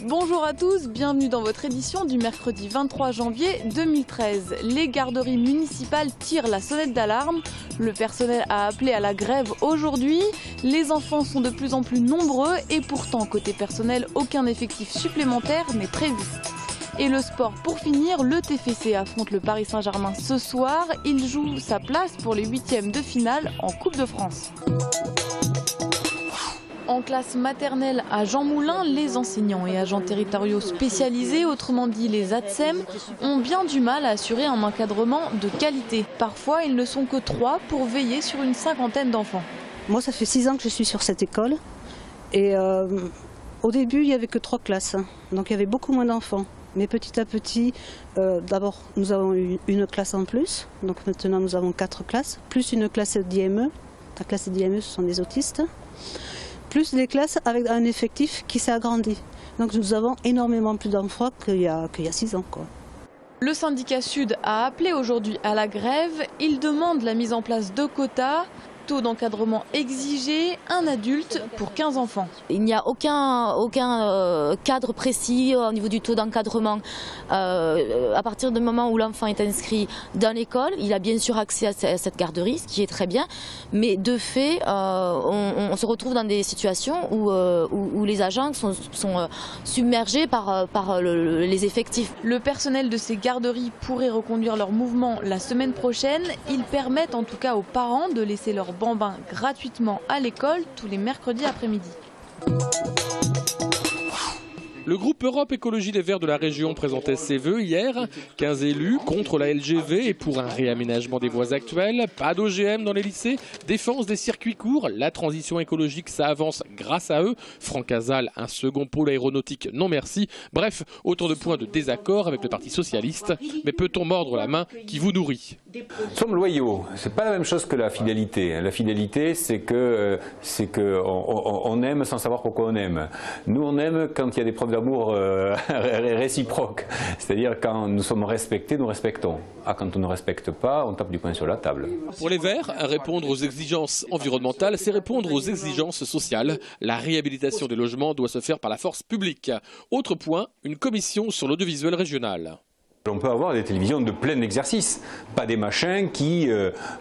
Bonjour à tous, bienvenue dans votre édition du mercredi 23 janvier 2013. Les garderies municipales tirent la sonnette d'alarme. Le personnel a appelé à la grève aujourd'hui. Les enfants sont de plus en plus nombreux et pourtant, côté personnel, aucun effectif supplémentaire n'est prévu. Et le sport pour finir, le TFC affronte le Paris Saint-Germain ce soir. Il joue sa place pour les huitièmes de finale en Coupe de France. En classe maternelle à Jean Moulin, les enseignants et agents territoriaux spécialisés, autrement dit les ATSEM, ont bien du mal à assurer un encadrement de qualité. Parfois, ils ne sont que 3 pour veiller sur une cinquantaine d'enfants. Moi, ça fait 6 ans que je suis sur cette école. Et au début, il n'y avait que 3 classes. Donc il y avait beaucoup moins d'enfants. Mais petit à petit, d'abord, nous avons eu une classe en plus. Donc maintenant, nous avons 4 classes, plus une classe d'IME. La classe d'IME, ce sont des autistes. Plus des classes avec un effectif qui s'est agrandi. Donc nous avons énormément plus d'enfants qu'il y a 6 ans, quoi. Le syndicat Sud a appelé aujourd'hui à la grève. Il demande la mise en place de quotas. Taux d'encadrement exigé, un adulte pour 15 enfants. Il n'y a aucun cadre précis au niveau du taux d'encadrement. À partir du moment où l'enfant est inscrit dans l'école, il a bien sûr accès à cette garderie, ce qui est très bien. Mais de fait, on se retrouve dans des situations où les agents sont submergés par les effectifs. Le personnel de ces garderies pourrait reconduire leur mouvement la semaine prochaine. Ils permettent en tout cas aux parents de laisser leurs bambins gratuitement à l'école tous les mercredis après-midi. Le groupe Europe Écologie Les Verts de la région présentait ses vœux hier. 15 élus contre la LGV et pour un réaménagement des voies actuelles. Pas d'OGM dans les lycées, défense des circuits courts. La transition écologique, ça avance grâce à eux. Franck Hazal, un second pôle aéronautique, non merci. Bref, autant de points de désaccord avec le Parti Socialiste. Mais peut-on mordre la main qui vous nourrit ? Nous sommes loyaux. C'est pas la même chose que la fidélité. La fidélité, c'est que on aime sans savoir pourquoi on aime. Nous, on aime quand il y a des preuves d'amour réciproque. C'est-à-dire quand nous sommes respectés, nous respectons. Quand on ne respecte pas, on tape du poing sur la table. Pour les Verts, répondre aux exigences environnementales, c'est répondre aux exigences sociales. La réhabilitation des logements doit se faire par la force publique. Autre point, une commission sur l'audiovisuel régional. On peut avoir des télévisions de plein exercice, pas des machins qui,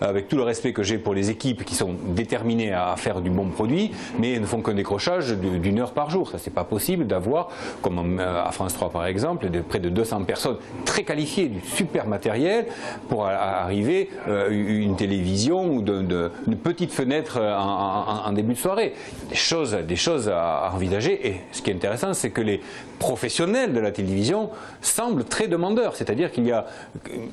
avec tout le respect que j'ai pour les équipes qui sont déterminées à faire du bon produit, mais ne font qu'un décrochage d'une heure par jour. Ça, c'est pas possible d'avoir, comme à France 3 par exemple, près de 200 personnes très qualifiées, du super matériel, pour arriver une télévision ou une petite fenêtre en début de soirée. Des choses à envisager. Et ce qui est intéressant, c'est que les professionnels de la télévision semblent très demandeurs. C'est-à-dire qu'il y a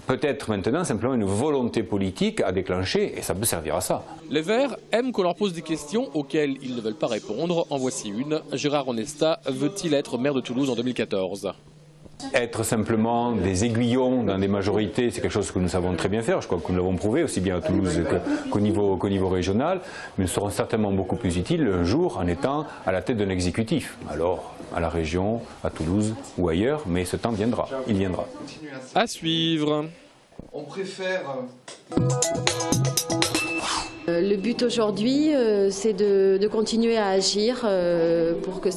peut-être maintenant simplement une volonté politique à déclencher et ça peut servir à ça. Les Verts aiment qu'on leur pose des questions auxquelles ils ne veulent pas répondre. En voici une. Gérard Onesta veut-il être maire de Toulouse en 2014 ? Être simplement des aiguillons dans des majorités, c'est quelque chose que nous savons très bien faire. Je crois que nous l'avons prouvé aussi bien à Toulouse qu'au niveau régional. Mais nous serons certainement beaucoup plus utiles un jour en étant à la tête d'un exécutif. Alors, à la région, à Toulouse ou ailleurs, mais ce temps viendra, il viendra. À suivre. On préfère... Le but aujourd'hui, c'est de continuer à agir pour que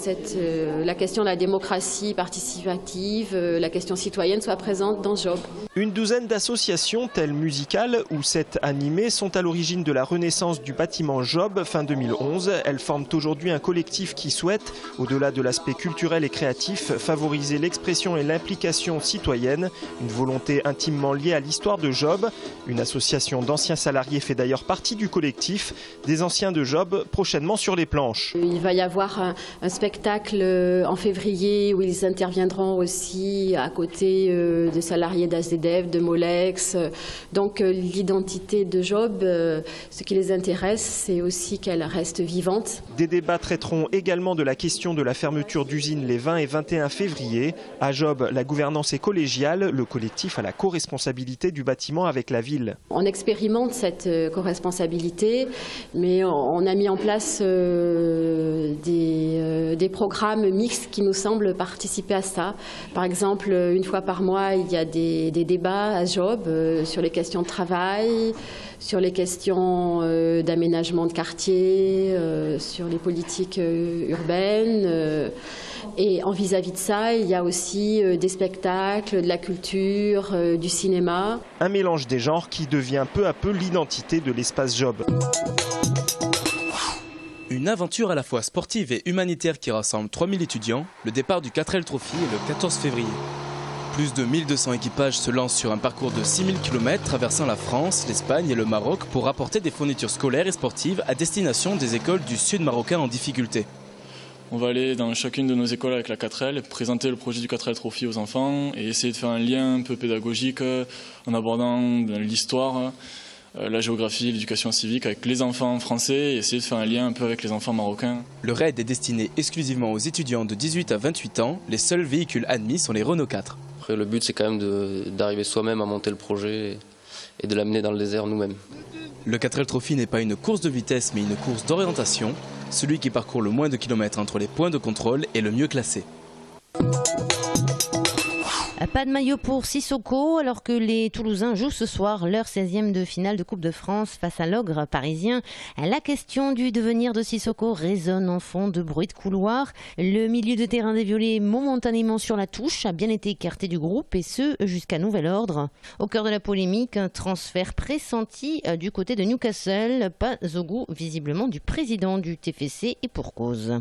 la question de la démocratie participative, la question citoyenne soit présente dans Job. Une douzaine d'associations, telles musicales ou cette animées, sont à l'origine de la renaissance du bâtiment Job fin 2011. Elles forment aujourd'hui un collectif qui souhaite, au-delà de l'aspect culturel et créatif, favoriser l'expression et l'implication citoyenne. Une volonté intimement liée à l'histoire de Job. Une association d'anciens salariés fait d'ailleurs partie du collectif. Des anciens de Job prochainement sur les planches. Il va y avoir un spectacle en février où ils interviendront aussi à côté des salariés d'AZDF, de Molex. Donc l'identité de Job, ce qui les intéresse, c'est aussi qu'elle reste vivante. Des débats traiteront également de la question de la fermeture d'usines les 20 et 21 février. À Job, la gouvernance est collégiale. Le collectif a la co-responsabilité du bâtiment avec la ville. On expérimente cette co-responsabilité, mais on a mis en place des programmes mixtes qui nous semblent participer à ça. Par exemple, une fois par mois, il y a des débats à Job sur les questions de travail, sur les questions d'aménagement de quartier, sur les politiques urbaines. Et en vis-à-vis de ça, il y a aussi des spectacles, de la culture, du cinéma. Un mélange des genres qui devient peu à peu l'identité de l'espace Job. Une aventure à la fois sportive et humanitaire qui rassemble 3000 étudiants, le départ du 4L Trophy est le 14 février. Plus de 1200 équipages se lancent sur un parcours de 6000 km traversant la France, l'Espagne et le Maroc pour apporter des fournitures scolaires et sportives à destination des écoles du sud marocain en difficulté. On va aller dans chacune de nos écoles avec la 4L, présenter le projet du 4L Trophy aux enfants et essayer de faire un lien un peu pédagogique en abordant l'histoire, la géographie, l'éducation civique avec les enfants français et essayer de faire un lien un peu avec les enfants marocains. Le raid est destiné exclusivement aux étudiants de 18 à 28 ans. Les seuls véhicules admis sont les Renault 4. Après, le but, c'est quand même d'arriver soi-même à monter le projet et de l'amener dans le désert nous-mêmes. Le 4L Trophy n'est pas une course de vitesse mais une course d'orientation. Celui qui parcourt le moins de kilomètres entre les points de contrôle est le mieux classé. Pas de maillot pour Sissoko alors que les Toulousains jouent ce soir leur 16e de finale de Coupe de France face à l'Ogre parisien. La question du devenir de Sissoko résonne en fond de bruit de couloir. Le milieu de terrain des Violets, momentanément sur la touche, a bien été écarté du groupe et ce jusqu'à nouvel ordre. Au cœur de la polémique, un transfert pressenti du côté de Newcastle, pas au goût visiblement du président du TFC et pour cause.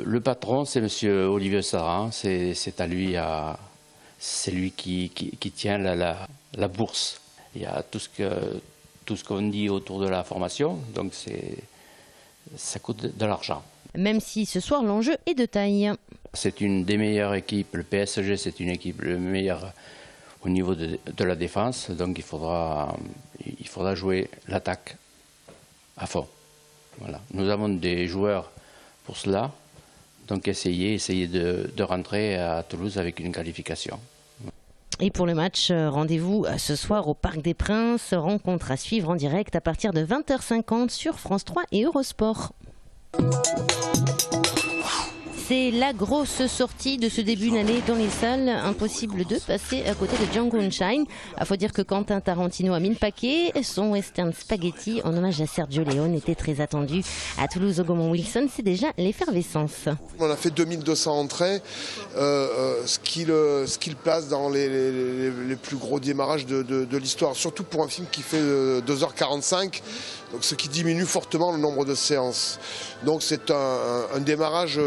Le patron, c'est monsieur Olivier Sarran, c'est à lui à... C'est lui qui tient la bourse. Il y a tout ce qu'on dit autour de la formation, donc ça coûte de l'argent. Même si ce soir l'enjeu est de taille. C'est une des meilleures équipes, le PSG c'est une équipe le meilleure au niveau de la défense, donc il faudra jouer l'attaque à fond. Voilà. Nous avons des joueurs pour cela, donc essayer de rentrer à Toulouse avec une qualification. Et pour le match, rendez-vous ce soir au Parc des Princes. Rencontre à suivre en direct à partir de 20h50 sur France 3 et Eurosport. C'est la grosse sortie de ce début d'année dans les salles. Impossible de passer à côté de Django Unchained. Il faut dire que Quentin Tarantino a mis le paquet. Son western spaghetti en hommage à Sergio Leone était très attendu. À Toulouse, au Gaumont-Wilson, c'est déjà l'effervescence. On a fait 2200 entrées, ce qui le place dans les plus gros démarrages de l'histoire. Surtout pour un film qui fait 2h45. Donc, ce qui diminue fortement le nombre de séances. Donc c'est un démarrage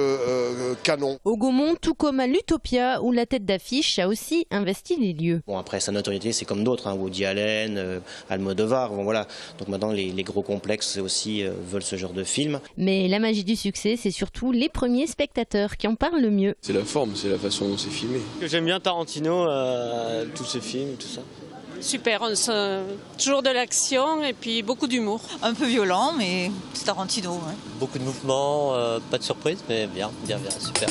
canon. Au Gaumont, tout comme à l'Utopia, où la tête d'affiche a aussi investi les lieux. Bon, après, sa notoriété, c'est comme d'autres, Woody Allen, Almodovar, bon, voilà. Donc maintenant, les gros complexes aussi veulent ce genre de film. Mais la magie du succès, c'est surtout les premiers spectateurs qui en parlent le mieux. C'est la forme, c'est la façon dont c'est filmé. J'aime bien Tarantino, tous ses films, tout ça. Super, toujours de l'action et puis beaucoup d'humour. Un peu violent, mais c'est Tarantino. Ouais. Beaucoup de mouvements, pas de surprise, mais bien, super.